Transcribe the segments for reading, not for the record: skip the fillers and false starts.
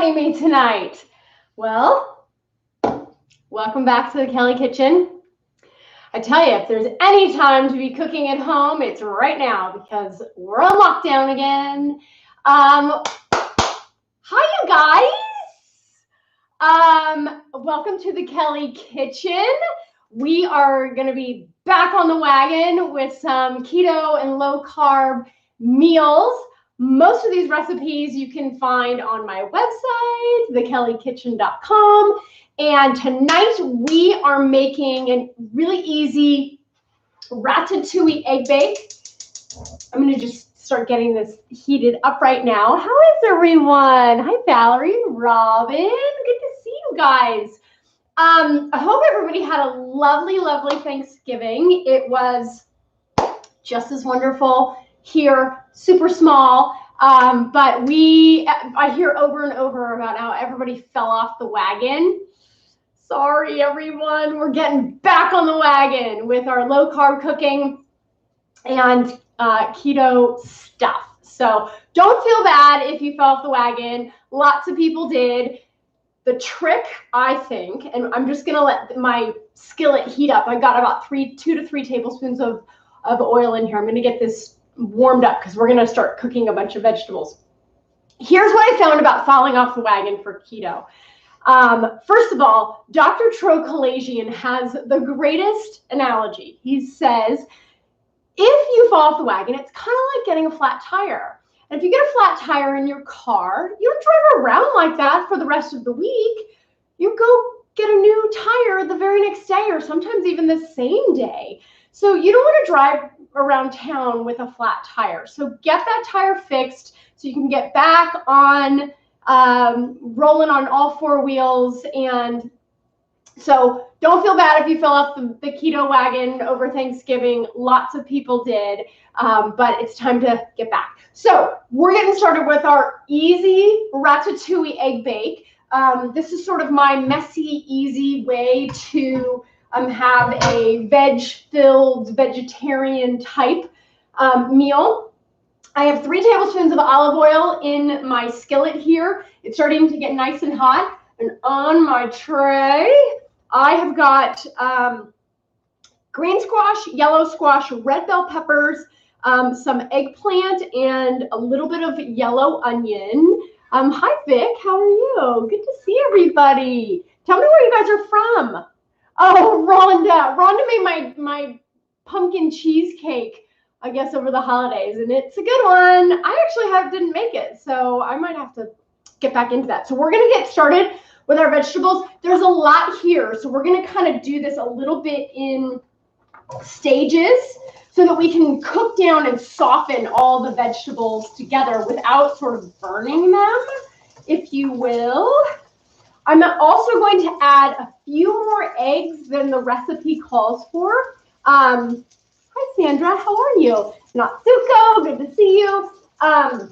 joining me tonight? Well, welcome back to the Kellie Kitchen. I tell you, if there's any time to be cooking at home, it's right now because we're on lockdown again. Hi, you guys. Welcome to the Kellie Kitchen. We are going to be back on the wagon with some keto and low carb meals. Most of these recipes you can find on my website, thekelliekitchen.com. And tonight we are making a really easy Ratatouille egg bake. I'm going to just start getting this heated up right now. How is everyone? Hi, Valerie, Robin. Good to see you guys. I hope everybody had a lovely, lovely Thanksgiving. It was just as wonderful here, super small. But I hear over and over about how everybody fell off the wagon. Sorry, everyone. We're getting back on the wagon with our low carb cooking and keto stuff. So don't feel bad if you fell off the wagon. Lots of people did. The trick, I think, and I'm just going to let my skillet heat up. I got about 2 to 3 tablespoons of oil in here. I'm going to get this warmed up because we're going to start cooking a bunch of vegetables. Here's what I found about falling off the wagon for keto. First of all, Dr. Tro Kalayjian has the greatest analogy. He says, if you fall off the wagon, it's kind of like getting a flat tire. And if you get a flat tire in your car, you don't drive around like that for the rest of the week. You go get a new tire the very next day or sometimes even the same day. So you don't want to drive around town with a flat tire. So get that tire fixed so you can get back on rolling on all 4 wheels. And so don't feel bad if you fell off the keto wagon over Thanksgiving. Lots of people did, but it's time to get back. So we're getting started with our easy Ratatouille egg bake. This is sort of my messy, easy way to have a veg-filled, vegetarian type meal. I have 3 tablespoons of olive oil in my skillet here. It's starting to get nice and hot. And on my tray, I have got green squash, yellow squash, red bell peppers, some eggplant, and a little bit of yellow onion. Hi, Vic. How are you? Good to see everybody. Tell me where you guys are from. Oh, Rhonda. Rhonda made my pumpkin cheesecake, I guess, over the holidays, and it's a good one. I actually didn't make it, so I might have to get back into that. So we're going to get started with our vegetables. There's a lot here, so we're going to kind of do this a little bit in stages so that we can cook down and soften all the vegetables together without sort of burning them, if you will. I'm also going to add a few more eggs than the recipe calls for. Hi, Sandra. How are you? Natsuko, good to see you. I'm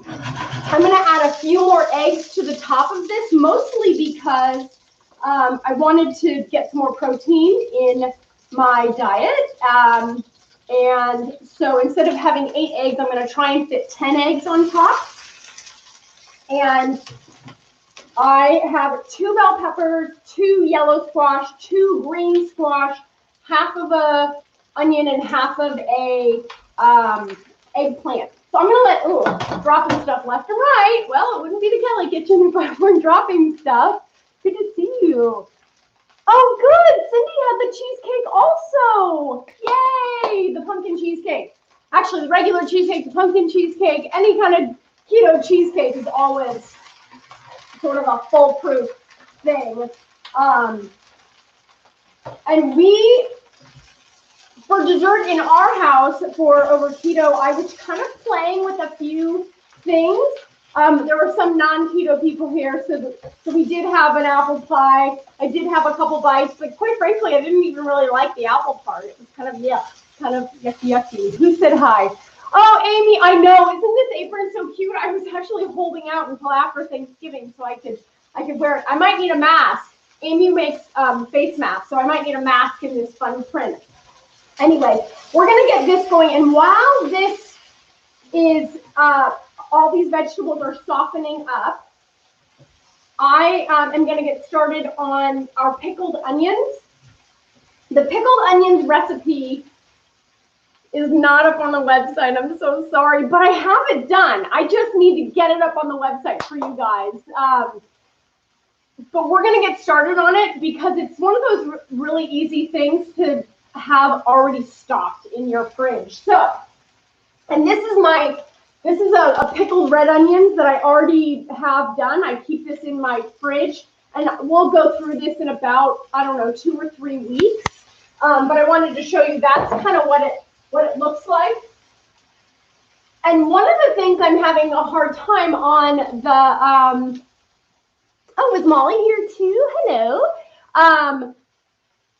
going to add a few more eggs to the top of this, mostly because I wanted to get some more protein in my diet. And so instead of having 8 eggs, I'm going to try and fit 10 eggs on top. And I have 2 bell peppers, 2 yellow squash, 2 green squash, half of a onion, and half of a eggplant. So I'm going to dropping stuff left and right. Well, it wouldn't be the Kellie Kitchen if I weren't dropping stuff. Good to see you. Oh, good. Cindy had the cheesecake also. Yay, the pumpkin cheesecake. Actually, the regular cheesecake, the pumpkin cheesecake, any kind of keto cheesecake is always sort of a foolproof thing. And for dessert in our house over keto, I was kind of playing with a few things. There were some non-keto people here, so we did have an apple pie. I did have a couple bites, but quite frankly, I didn't even really like the apple part. It was kind of yucky. Who said hi? Oh, Amy, I know. Isn't this apron so cute? I was actually holding out until after Thanksgiving so I could wear it. I might need a mask. Amy makes face masks, so I might need a mask in this fun print. Anyway, we're going to get this going. And while this is, all these vegetables are softening up, I am going to get started on our pickled onions. The pickled onions recipe is not up on the website. I'm so sorry, but I have it done. I just need to get it up on the website for you guys. But we're going to get started on it because it's one of those really easy things to have already stocked in your fridge. So, and this is a pickled red onions that I already have done. I keep this in my fridge, and we'll go through this in about, I don't know, 2 or 3 weeks. But I wanted to show you that's kind of what it looks like. And one of the things I'm having a hard time on the, oh, is Molly here too? Hello.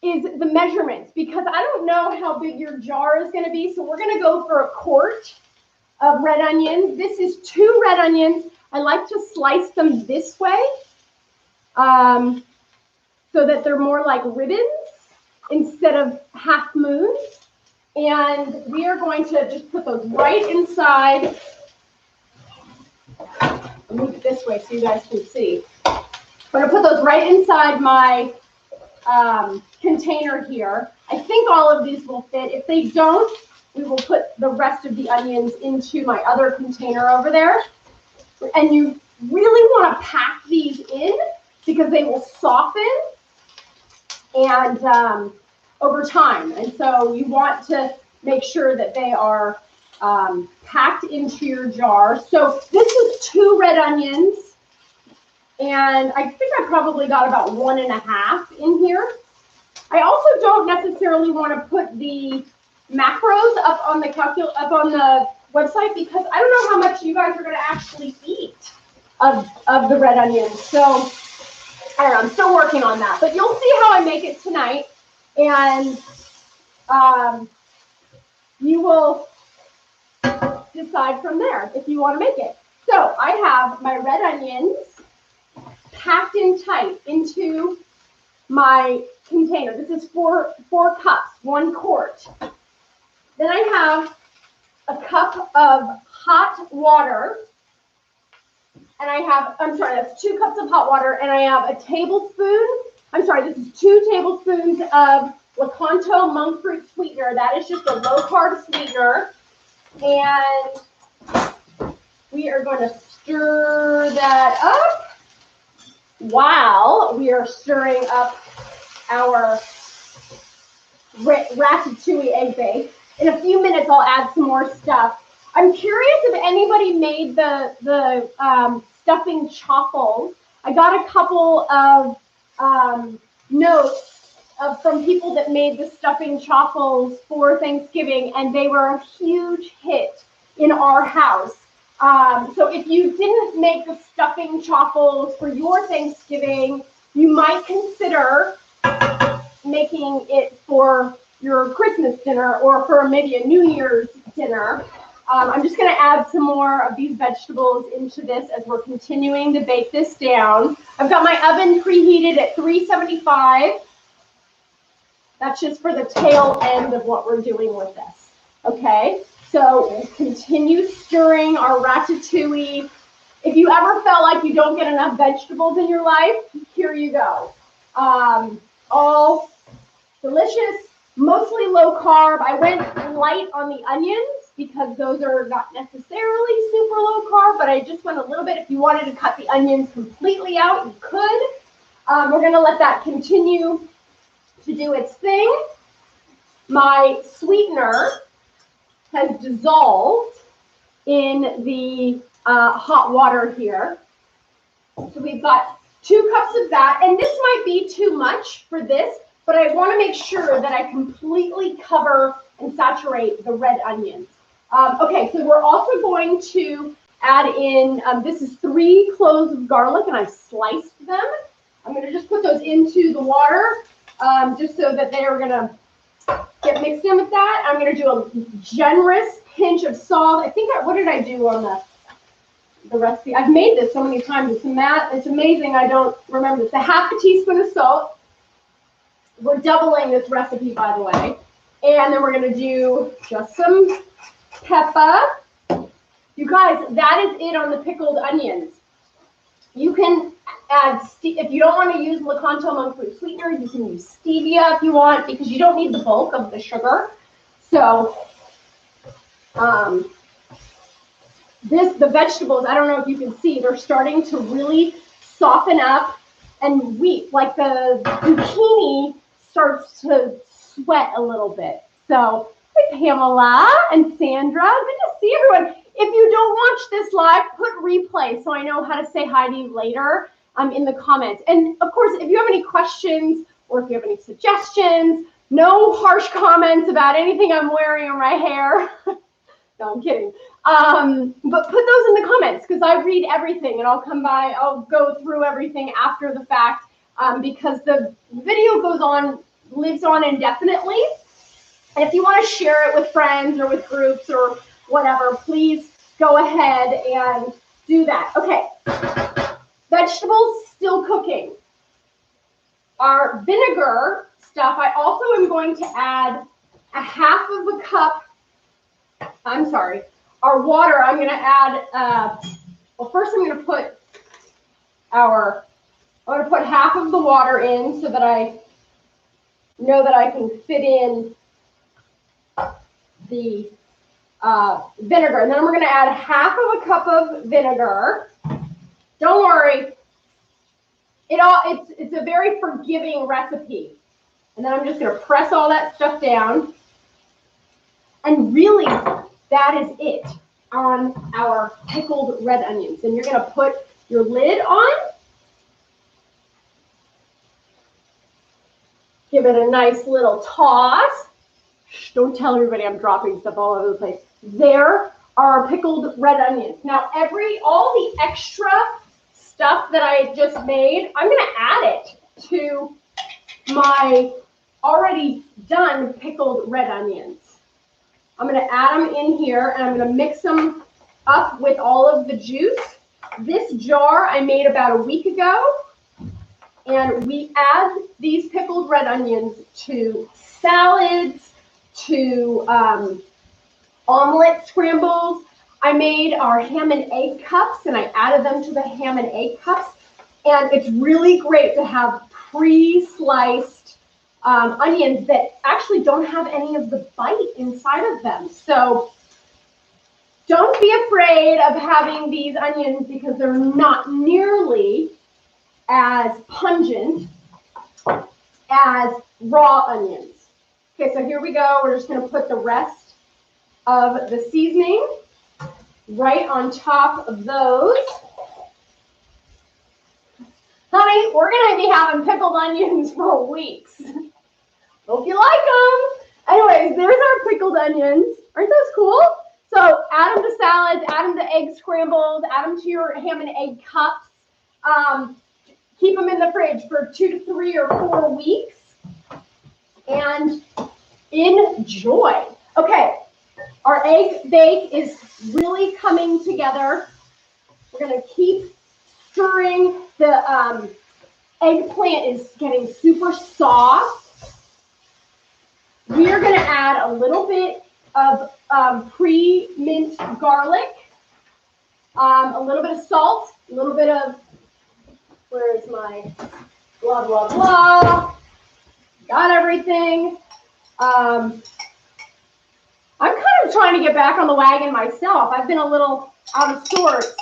Is the measurements, because I don't know how big your jar is going to be. So we're going to go for a quart of red onions. This is 2 red onions. I like to slice them this way so that they're more like ribbons instead of half moons. And we are going to just put those right inside. I'll move it this way so you guys can see. I'm going to put those right inside my container here. I think all of these will fit. If they don't, we will put the rest of the onions into my other container over there. And you really want to pack these in because they will soften and over time. And so you want to make sure that they are packed into your jar. So this is 2 red onions. And I think I probably got about 1.5 in here. I also don't necessarily want to put the macros up on the website because I don't know how much you guys are going to actually eat of the red onions. So I don't know. I'm still working on that, but you'll see how I make it tonight, and you will decide from there if you want to make it. So I have my red onions packed in tight into my container. This is 4 cups, 1 quart. Then I have a cup of hot water, and I have, I'm sorry, that's 2 cups of hot water, and I have a tablespoon, I'm sorry, this is 2 tablespoons of Lakanto monk fruit sweetener. That is just a low-carb sweetener, and we are going to stir that up while we are stirring up our ratatouille egg bake. In a few minutes, I'll add some more stuff. I'm curious if anybody made the stuffing chaffles. I got a couple of notes from people that made the stuffing chaffles for Thanksgiving, and they were a huge hit in our house. So if you didn't make the stuffing chaffles for your Thanksgiving, you might consider making it for your Christmas dinner or for maybe a New Year's dinner. I'm just going to add some more of these vegetables into this as we're continuing to bake this down. I've got my oven preheated at 375. That's just for the tail end of what we're doing with this. Okay, so we'll continue stirring our ratatouille. If you ever felt like you don't get enough vegetables in your life, here you go. All delicious, mostly low carb. I went light on the onions because those are not necessarily super low carb, but I just went a little bit. If you wanted to cut the onions completely out, you could. We're going to let that continue to do its thing. My sweetener has dissolved in the hot water here. So we've got 2 cups of that, and this might be too much for this, but I want to make sure that I completely cover and saturate the red onions. Okay, so we're also going to add in, this is 3 cloves of garlic, and I've sliced them. I'm going to just put those into the water, just so that they are going to get mixed in with that. I'm going to do a generous pinch of salt. I think, what did I do on the recipe? I've made this so many times. It's amazing I don't remember this. A half a teaspoon of salt. We're doubling this recipe, by the way. And then we're going to do just some pepper. You guys, that is it on the pickled onions. You can add, if you don't want to use Lakanto monk fruit sweetener, you can use stevia if you want, because you don't need the bulk of the sugar. So the vegetables, I don't know if you can see, they're starting to really soften up and weep. Like the zucchini starts to sweat a little bit. So, hi Pamela and Sandra, good to see everyone. If you don't watch this live, put replay so I know how to say hi to you later in the comments. And of course, if you have any questions or if you have any suggestions, no harsh comments about anything I'm wearing or my hair. No, I'm kidding. But put those in the comments because I read everything and I'll go through everything after the fact because the video lives on indefinitely. And if you want to share it with friends or with groups or whatever, please go ahead and do that. Okay, vegetables still cooking. Our vinegar stuff, I also am going to add a half of a cup. I'm sorry, our water, I'm going to add, well, first I'm going to put half of the water in so that I know that I can fit in the vinegar. And then we're going to add half of a cup of vinegar. Don't worry, it's a very forgiving recipe. And then I'm just going to press all that stuff down. And really, that is it on our pickled red onions. And you're going to put your lid on. Give it a nice little toss. Shh, don't tell everybody I'm dropping stuff all over the place. There are our pickled red onions. Now, all the extra stuff that I just made, I'm going to add it to my already done pickled red onions. I'm going to add them in here and I'm going to mix them up with all of the juice. This jar I made about a week ago, and we add these pickled red onions to salads, to omelet scrambles. I made our ham and egg cups and I added them to the ham and egg cups. And it's really great to have pre-sliced onions that actually don't have any of the bite inside of them. So don't be afraid of having these onions because they're not nearly as pungent as raw onions. Okay, so here we go. We're just going to put the rest of the seasoning right on top of those. Honey, we're going to be having pickled onions for weeks. Hope you like them. Anyways, there's our pickled onions. Aren't those cool? So add them to salads, add them to egg scrambles, add them to your ham and egg cups. Keep them in the fridge for 2 to 3 or 4 weeks. And enjoy. Okay, our egg bake is really coming together. We're going to keep stirring. The eggplant is getting super soft. We are going to add a little bit of pre-minced garlic, a little bit of salt, a little bit of, where is my blah, blah, blah. Got everything. I'm kind of trying to get back on the wagon myself. I've been a little out of sorts.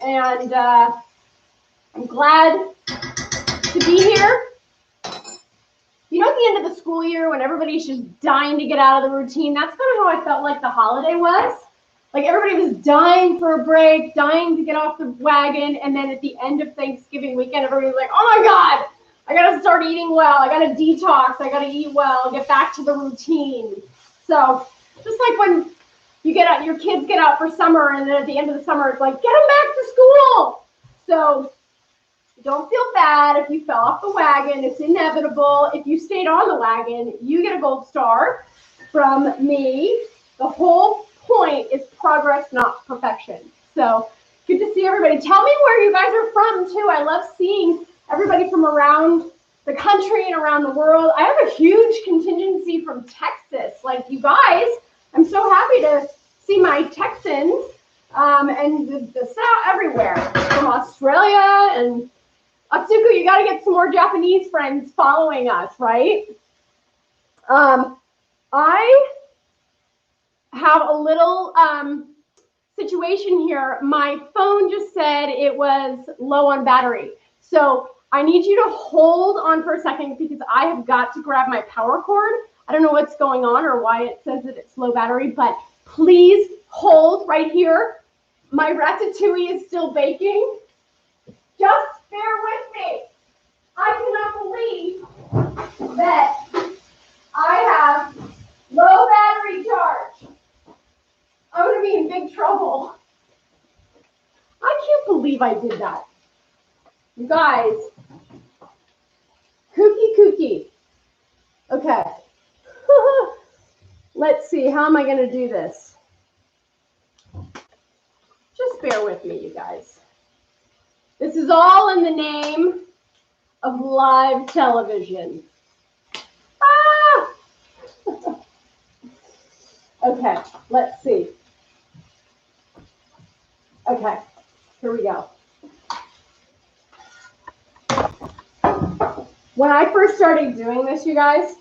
And I'm glad to be here. You know, at the end of the school year when everybody's just dying to get out of the routine, that's kind of how I felt like the holiday was. Like everybody was dying for a break, dying to get off the wagon. And then at the end of Thanksgiving weekend, everybody was like, oh my God, I got to start eating well. I got to detox. I got to eat well, get back to the routine. So just like when you get out, your kids get out for summer, and then at the end of the summer, it's like, get them back to school. So don't feel bad if you fell off the wagon. It's inevitable. If you stayed on the wagon, you get a gold star from me. The whole point is progress, not perfection. So good to see everybody. Tell me where you guys are from, too. I love seeing everybody from around the country and around the world. I have a huge contingency from Texas. Like, you guys, I'm so happy to see my Texans and the South everywhere, from Australia and Atsuko, you got to get some more Japanese friends following us, right? I have a little situation here. My phone just said it was low on battery. So I need you to hold on for a second because I have got to grab my power cord. I don't know what's going on or why it says that it's low battery, but please hold right here. My ratatouille is still baking. Just bear with me. I cannot believe that I have low battery charge. I'm going to be in big trouble. I can't believe I did that. You guys, kooky. Okay. Let's see, how am I going to do this? Just bear with me, you guys. This is all in the name of live television. Ah! Okay, let's see. Okay, here we go. When I first started doing this, you guys,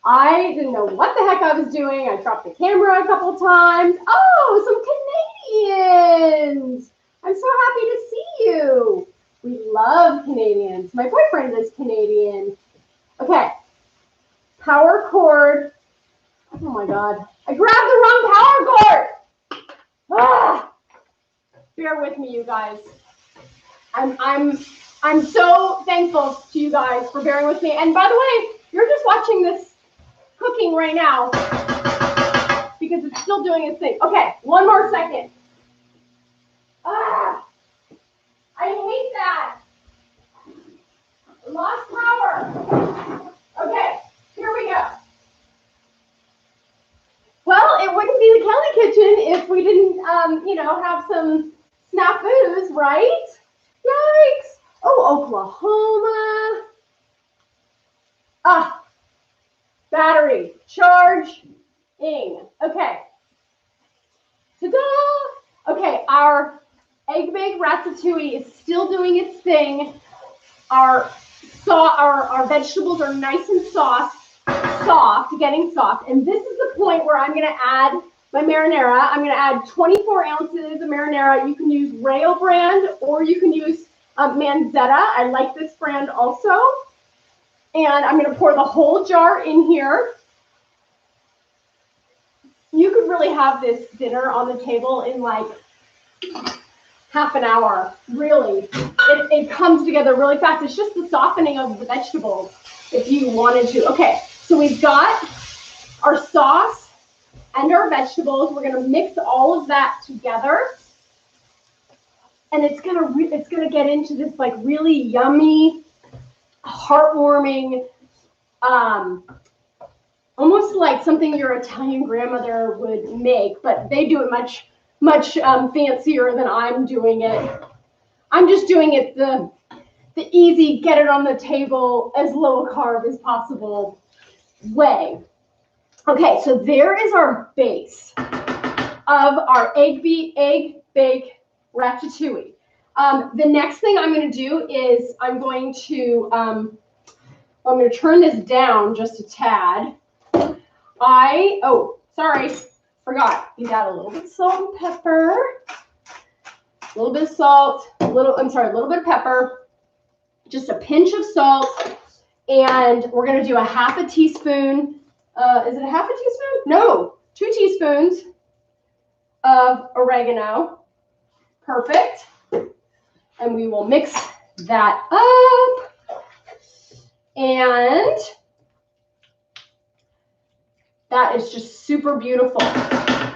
I didn't know what the heck I was doing. I dropped the camera a couple times. Oh, some Canadians. I'm so happy to see you. We love Canadians. My boyfriend is Canadian. Okay. Power cord. Oh my God. I grabbed the wrong power cord. Ah. Bear with me, you guys. I'm so thankful to you guys for bearing with me. And by the way, you're just watching this cooking right now because it's still doing its thing. Okay, one more second. Ah, I hate that. Lost power. Okay, here we go. Well, it wouldn't be the Kellie kitchen if we didn't, have some snafus, right? Yikes. Oh, Oklahoma. Ah, battery charging. Okay. Ta-da! Okay, our egg baked ratatouille is still doing its thing. Our vegetables are nice and soft, getting soft. And this is the point where I'm going to add my marinara. I'm going to add 24 ounces of marinara. You can use Rayo brand or you can use Manzetta. I like this brand also. And I'm going to pour the whole jar in here. You could really have this dinner on the table in like half an hour. Really, it comes together really fast. It's just the softening of the vegetables if you wanted to. Okay, so we've got our sauce and our vegetables. We're gonna mix all of that together, and it's gonna get into this like really yummy, heartwarming, almost like something your Italian grandmother would make, but they do it much fancier than I'm doing it. I'm just doing it the easy, get it on the table as low carb as possible way. Okay, so there is our base of our egg bake ratatouille. The next thing I'm going to do is I'm going to turn this down just a tad. Forgot. You got a little bit of salt and pepper, a little bit of salt, a little bit of pepper, just a pinch of salt, and we're going to do a half a teaspoon. Is it a half a teaspoon? No, 2 teaspoons of oregano. Perfect. And we will mix that up. And that is just super beautiful.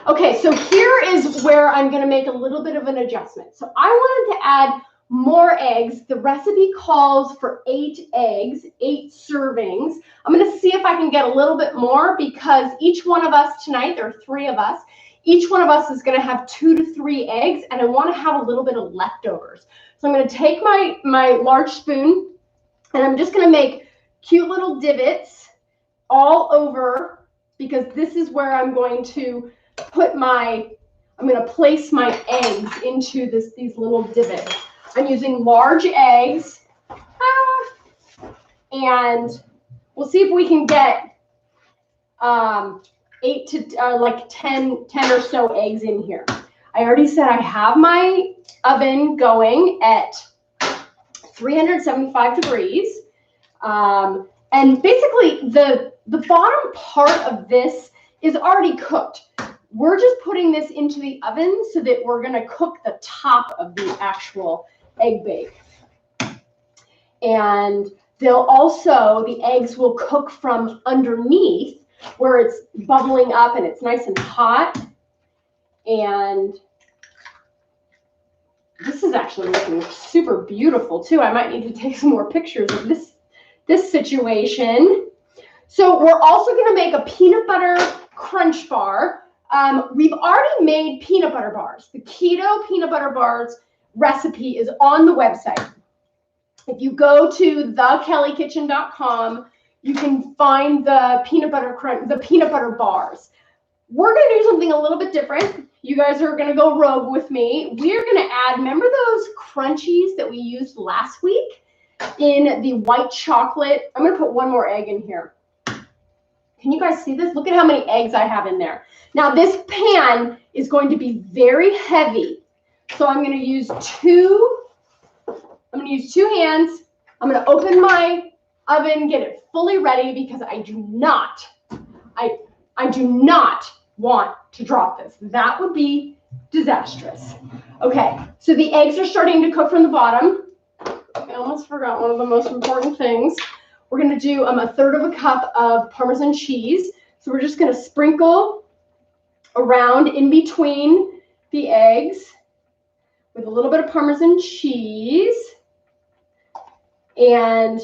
Okay, so here is where I'm going to make a little bit of an adjustment. So I wanted to add more eggs. The recipe calls for 8 eggs, 8 servings. I'm going to see if I can get a little bit more because each one of us tonight, there are 3 of us, each one of us is going to have 2 to 3 eggs, and I want to have a little bit of leftovers. So I'm going to take my large spoon, and I'm just going to make cute little divots all over, because this is where I'm going to put I'm going to place my eggs into these little divots. I'm using large eggs. And we'll see if we can get 8 to like 10 or so eggs in here. I already said I have my oven going at 375 degrees. And basically the bottom part of this is already cooked. We're just putting this into the oven so that we're going to cook the top of the actual egg bake. And the eggs will cook from underneath where it's bubbling up and it's nice and hot. And this is actually looking super beautiful too. I might need to take some more pictures of this situation. So we're also going to make a peanut butter crunch bar. We've already made peanut butter bars. The keto peanut butter bars recipe is on the website. If you go to thekellykitchen.com, you can find the peanut butter bars. We're going to do something a little bit different. You guys are going to go rogue with me. We're going to add, remember those crunchies that we used last week in the white chocolate? I'm going to put one more egg in here. Can you guys see this? Look at how many eggs I have in there. Now this pan is going to be very heavy. So I'm going to use two hands. I'm going to open my oven, get it fully ready because I do not want to drop this. That would be disastrous. Okay, so the eggs are starting to cook from the bottom. I almost forgot one of the most important things. We're going to do a 1/3 of a cup of Parmesan cheese. So we're just going to sprinkle around in between the eggs with a little bit of Parmesan cheese. And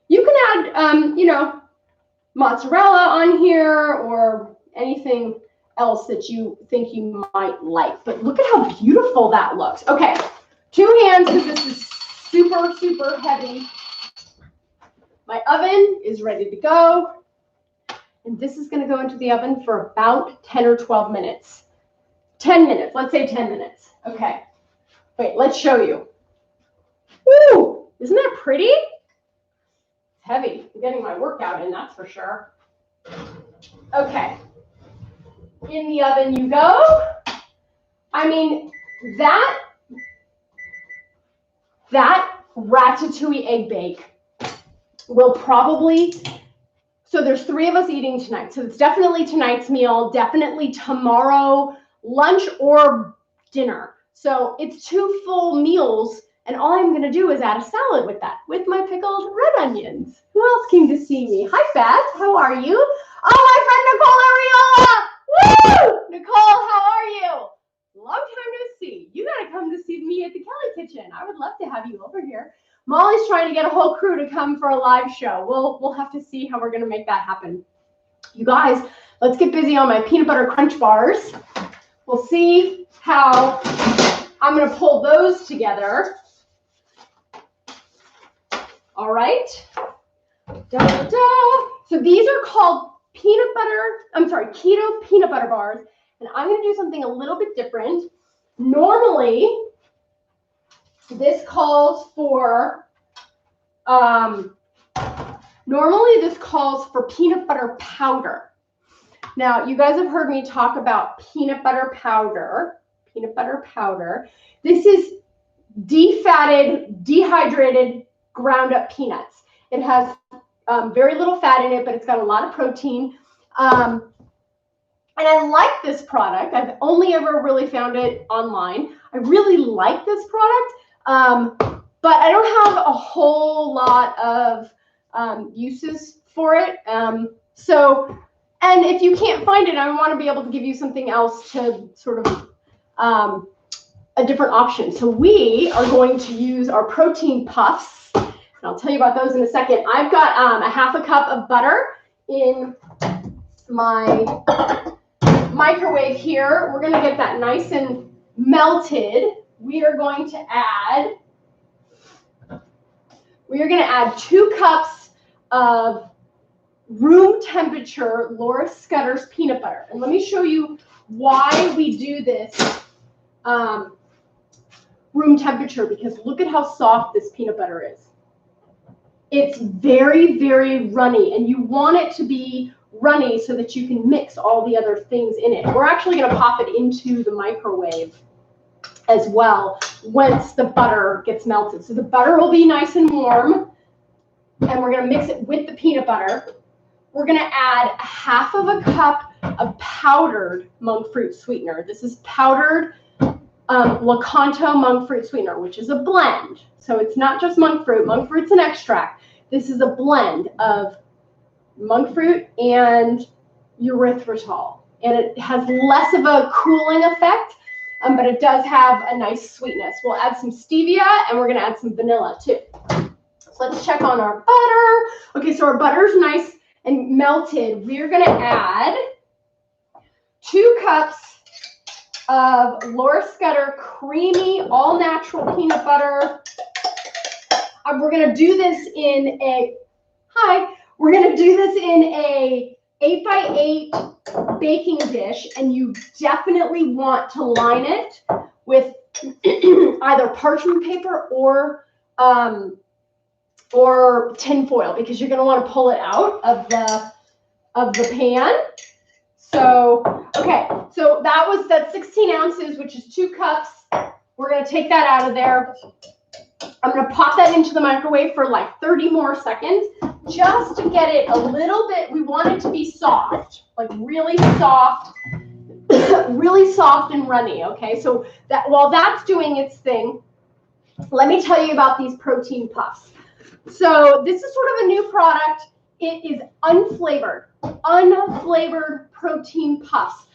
you can add, mozzarella on here or anything else that you think you might like. But look at how beautiful that looks. Okay, 2 hands because this is super, super heavy. My oven is ready to go. And this is going to go into the oven for about 10 or 12 minutes. 10 minutes. Let's say 10 minutes. Okay. Wait, let's show you. Woo! Isn't that pretty? It's heavy. I'm getting my workout in, that's for sure. Okay. In the oven you go. I mean, that Ratatouille egg bake will probably, so there's 3 of us eating tonight. So it's definitely tonight's meal, definitely tomorrow, lunch or dinner. So it's 2 full meals, and all I'm going to do is add a salad with that, with my pickled red onions. Who else came to see me? Hi, Beth. How are you? Oh, my friend Nicole Ariola. Woo! Nicole, how are you? Long time no see. You got to come to see me at the Kelly Kitchen. I would love to have you over here. Molly's trying to get a whole crew to come for a live show. We'll have to see how we're going to make that happen. You guys, let's get busy on my peanut butter crunch bars. We'll see how I'm going to pull those together. All right. So these are called keto peanut butter bars. And I'm going to do something a little bit different. Normally, this calls for peanut butter powder. Now, you guys have heard me talk about peanut butter powder. This is defatted, dehydrated, ground up peanuts. It has very little fat in it, but it's got a lot of protein. And I like this product. I've only ever really found it online. I really like this product, but I don't have a whole lot of uses for it. And if you can't find it, I want to be able to give you something else to sort of a different option. So we are going to use our protein puffs. And I'll tell you about those in a second. I've got a 1/2 cup of butter in my microwave here. We're going to get that nice and melted. We are going to add 2 cups of room temperature Laura Scudder's peanut butter. And let me show you why we do this room temperature, because look at how soft this peanut butter is. It's very, very runny, and you want it to be runny so that you can mix all the other things in it. We're actually going to pop it into the microwave as well once the butter gets melted. So the butter will be nice and warm, and we're going to mix it with the peanut butter. We're going to add 1/2 cup of powdered monk fruit sweetener. This is powdered Lakanto monk fruit sweetener, which is a blend. So it's not just monk fruit. Monk fruit's an extract. This is a blend of monk fruit and erythritol. And it has less of a cooling effect, but it does have a nice sweetness. We'll add some stevia, and we're going to add some vanilla too. So let's check on our butter. Okay, so our butter's nice and melted. We're going to add 2 cups of Laura Scudder creamy all-natural peanut butter. We're going to do this in a, we're going to do this in a 8x8 baking dish, and you definitely want to line it with either parchment paper or tin foil, because you're going to want to pull it out of the pan. So, okay, so that's 16 ounces, which is 2 cups. We're going to take that out of there. I'm going to pop that into the microwave for like 30 more seconds just to get it a little bit. We want it to be soft, like really soft, really soft and runny. Okay, so that while that's doing its thing, let me tell you about these protein puffs. So this is sort of a new product. It is unflavored protein puffs.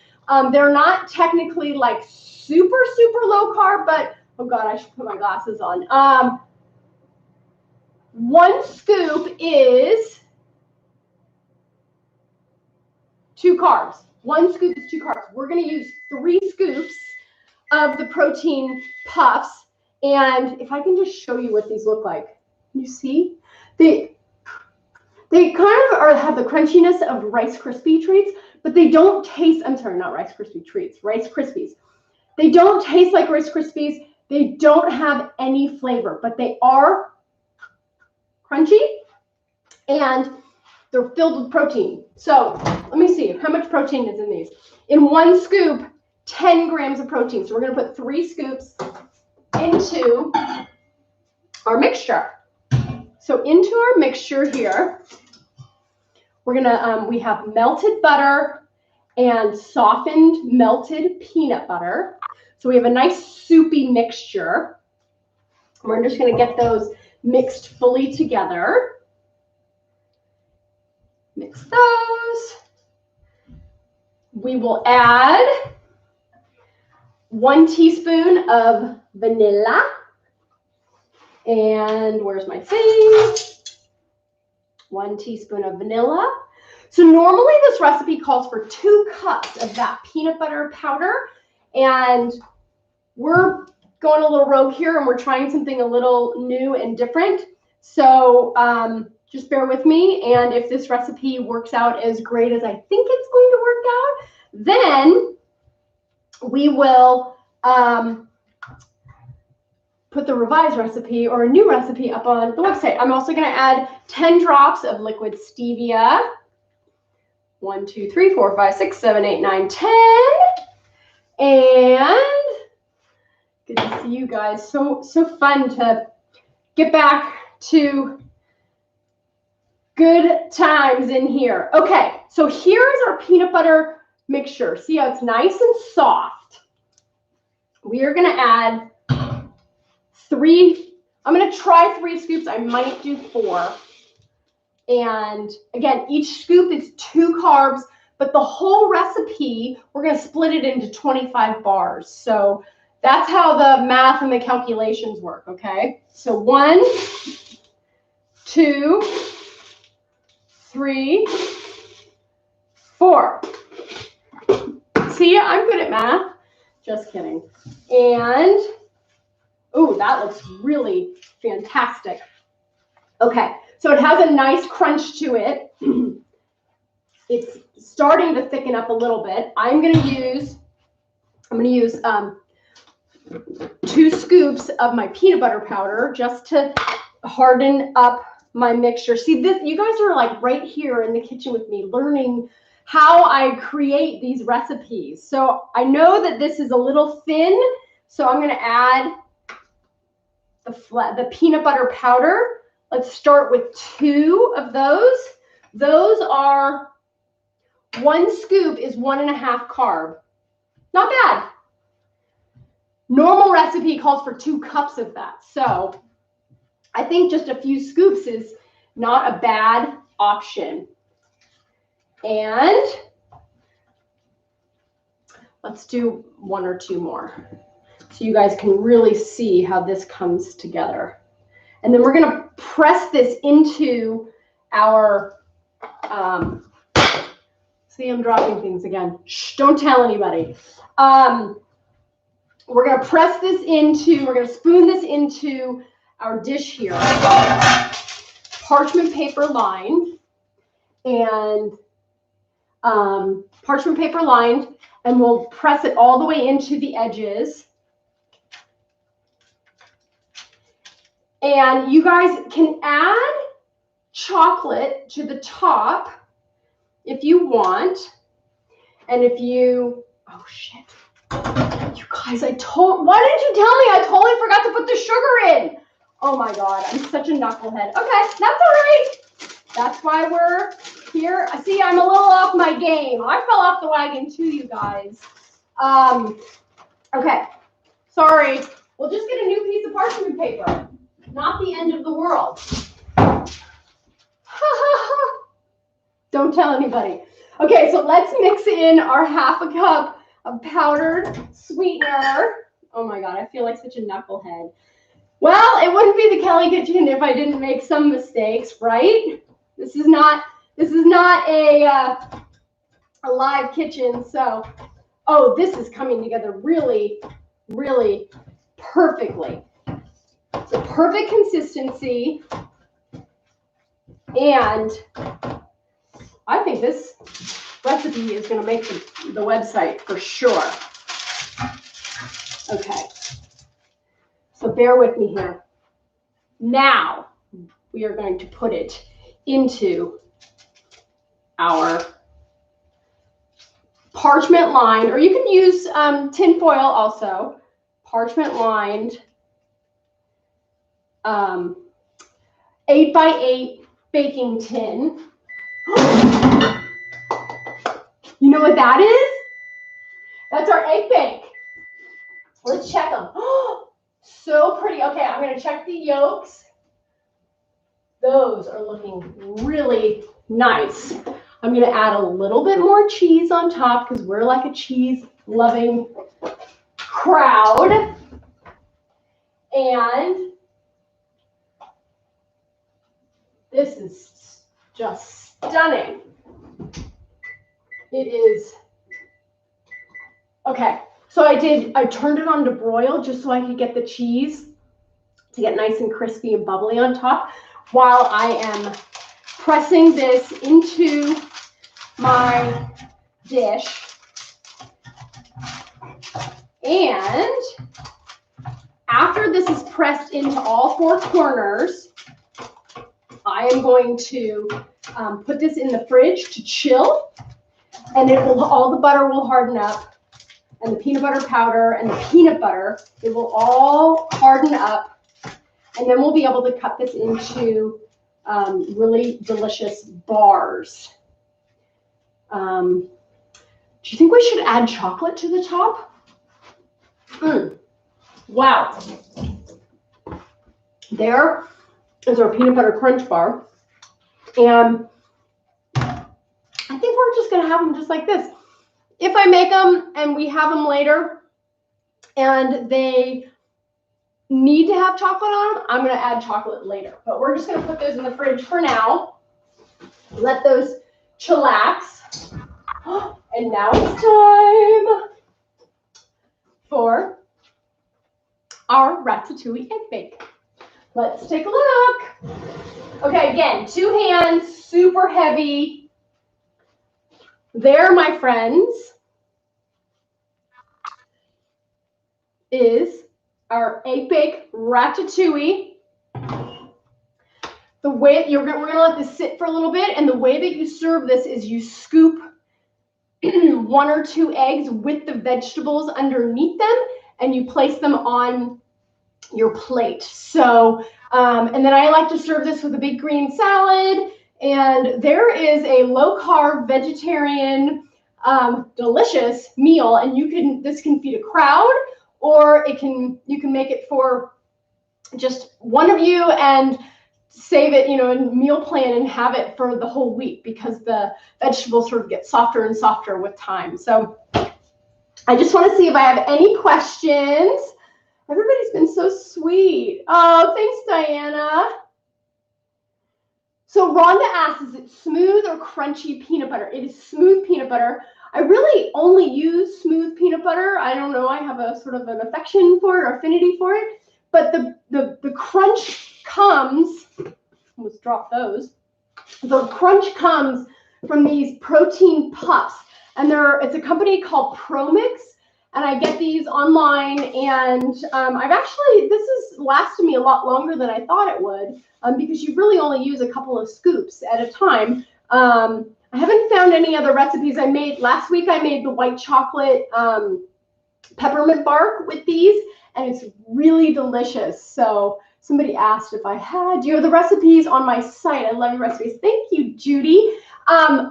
They're not technically like super low carb, but oh God, I should put my glasses on. 1 scoop is 2 carbs. 1 scoop is 2 carbs. We're going to use 3 scoops of the protein puffs. And if I can just show you what these look like. You see? They kind of have the crunchiness of Rice Krispie treats, but they don't taste, I'm sorry, not Rice Krispie treats, Rice Krispies. They don't taste like Rice Krispies. They don't have any flavor, but they are crunchy and they're filled with protein. So let me see how much protein is in these. In 1 scoop, 10 grams of protein. So we're going to put 3 scoops into our mixture. So into our mixture here, we're going to, we have melted butter and softened melted peanut butter. So we have a nice soupy mixture. We're just going to get those mixed fully together. Mix those. We will add 1 teaspoon of vanilla. And where's my thing? 1 teaspoon of vanilla. So normally this recipe calls for 2 cups of that peanut butter powder. And we're going a little rogue here, and we're trying something a little new and different. So just bear with me. And if this recipe works out as great as I think it's going to work out, then we will put the revised recipe or a new recipe up on the website. I'm also going to add 10 drops of liquid stevia. 1, 2, 3, 4, 5, 6, 7, 8, 9, 10. And good to see you guys. So fun to get back to good times in here. Okay, so here is our peanut butter mixture. See how it's nice and soft. We are going to add 3. I'm going to try 3 scoops. I might do 4. And again, each scoop is 2 carbs, but the whole recipe, we're going to split it into 25 bars. So that's how the math and the calculations work, okay? So 1, 2, 3, 4. See, I'm good at math. Just kidding. And, oh, that looks really fantastic. Okay, so it has a nice crunch to it. It's starting to thicken up a little bit. I'm going to use 2 scoops of my peanut butter powder just to harden up my mixture. See this, you guys are like right here in the kitchen with me learning how I create these recipes. So I know that this is a little thin, so I'm gonna add the peanut butter powder. Let's start with 2 of those. Those are 1 scoop is 1.5 carb. Not bad. Normal recipe calls for 2 cups of that. So I think just a few scoops is not a bad option. And let's do 1 or 2 more so you guys can really see how this comes together. And then we're going to press this into our, see, I'm dropping things again. Shh, don't tell anybody. We're going to press this into, we're going to spoon this into our dish here. Parchment paper lined and parchment paper lined, and we'll press it all the way into the edges. And you guys can add chocolate to the top if you want. And if you, oh shit. You guys, why didn't you tell me? I totally forgot to put the sugar in. Oh my God, I'm such a knucklehead. Okay, that's all right. That's why we're here. See, I'm a little off my game. I fell off the wagon too, you guys. Okay, sorry. We'll just get a new piece of parchment paper. Not the end of the world. Don't tell anybody. Okay, so let's mix in our 1/2 cup of powdered sweetener. Oh my God, I feel like such a knucklehead. Well, it wouldn't be the Kellie Kitchen if I didn't make some mistakes, right? This is not a live kitchen, so oh, this is coming together really, really perfectly. It's a perfect consistency, and I think this recipe is going to make the website for sure. Okay, so bear with me here. Now we are going to put it into our parchment lined, or you can use tin foil also, parchment lined 8x8 baking tin. You know what that is? That's our egg bake. Let's check them. So pretty. Okay, I'm going to check the yolks. Those are looking really nice. I'm going to add a little bit more cheese on top because we're like a cheese-loving crowd. And this is just stunning. It is. Okay, so I turned it on to broil just so I could get the cheese to get nice and crispy and bubbly on top while I am pressing this into my dish. And after this is pressed into all 4 corners, I am going to put this in the fridge to chill, and all the butter will harden up, and the peanut butter powder and the peanut butter, it will all harden up, and then we'll be able to cut this into really delicious bars. Do you think we should add chocolate to the top? Wow. There is our peanut butter crunch bar. And I think we're just going to have them just like this. If I make them and we have them later and they need to have chocolate on them, I'm going to add chocolate later. But we're just going to put those in the fridge for now. Let those chillax. And now it's time for our Ratatouille egg bake. Let's take a look. Okay, again, 2 hands, super heavy. There, my friends, is our egg bake Ratatouille. The way we're gonna let this sit for a little bit, and the way that you serve this is you scoop 1 or 2 eggs with the vegetables underneath them, and you place them on your plate. So, and then I like to serve this with a big green salad. And there is a low carb, vegetarian, delicious meal, and this can feed a crowd, or you can make it for just one of you and save it, in meal plan and have it for the whole week, because the vegetables sort of get softer and softer with time. So I just want to see if I have any questions. Everybody's been so sweet. Oh, thanks, Diana. So Rhonda asks, is it smooth or crunchy peanut butter? It is smooth peanut butter. I really only use smooth peanut butter. I don't know. I have a sort of an affection for it or affinity for it. But the crunch comes, almost dropped those. The crunch comes from these protein puffs. And it's a company called ProMix. And I get these online, and this has lasted me a lot longer than I thought it would, because you really only use a couple of scoops at a time. I haven't found any other recipes. Last week I made the white chocolate peppermint bark with these, and it's really delicious. So somebody asked if I had. Do you have the recipes on my site? I love your recipes. Thank you, Judy.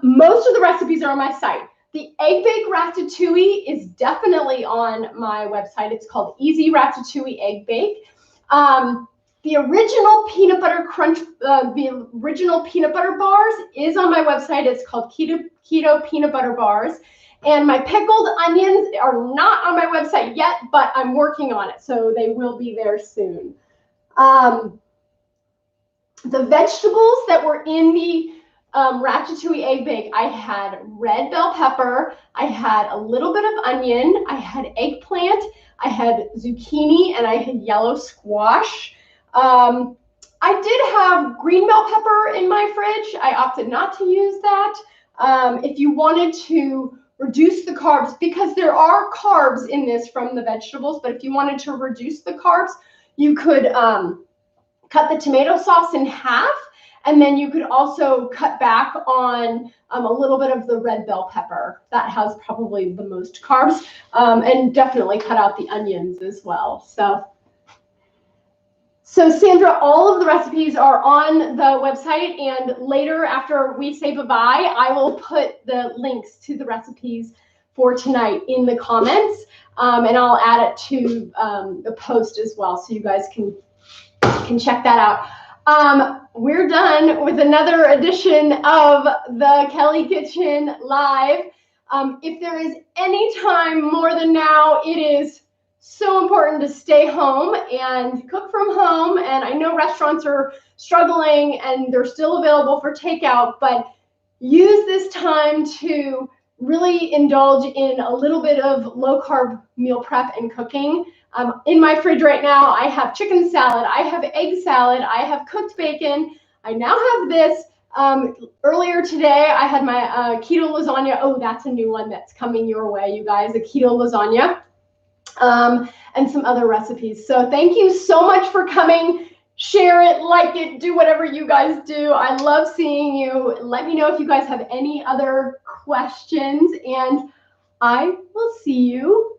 Most of the recipes are on my site. The egg bake ratatouille is definitely on my website. It's called Easy Ratatouille Egg Bake. The original peanut butter crunch, the original peanut butter bars is on my website. It's called Keto Peanut Butter Bars. And my pickled onions are not on my website yet, but I'm working on it, so they will be there soon. The vegetables that were in the ratatouille egg bake, I had red bell pepper, I had a little bit of onion, I had eggplant, I had zucchini, and I had yellow squash. I did have green bell pepper in my fridge. I opted not to use that. If you wanted to reduce the carbs, because there are carbs in this from the vegetables, but if you wanted to reduce the carbs, you could cut the tomato sauce in half. And then you could also cut back on a little bit of the red bell pepper. That has probably the most carbs, and definitely cut out the onions as well. So Sandra, all of the recipes are on the website, and later after we say bye-bye, I will put the links to the recipes for tonight in the comments, and I'll add it to the post as well, so you guys can check that out. We're done with another edition of the Kellie Kitchen Live. If there is any time more than now, it is so important to stay home and cook from home. And I know restaurants are struggling and they're still available for takeout, but use this time to really indulge in a little bit of low carb meal prep and cooking. In my fridge right now, I have chicken salad, I have egg salad, I have cooked bacon. I now have this. Earlier today, I had my keto lasagna. Oh, that's a new one that's coming your way, you guys, a keto lasagna, and some other recipes. So thank you so much for coming. Share it, like it, do whatever you guys do. I love seeing you. Let me know if you guys have any other questions, and I will see you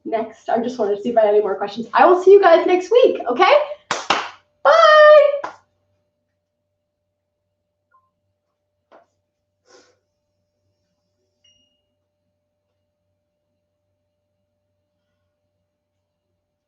next. I just wanted to see if I had any more questions. I will see you guys next week, okay?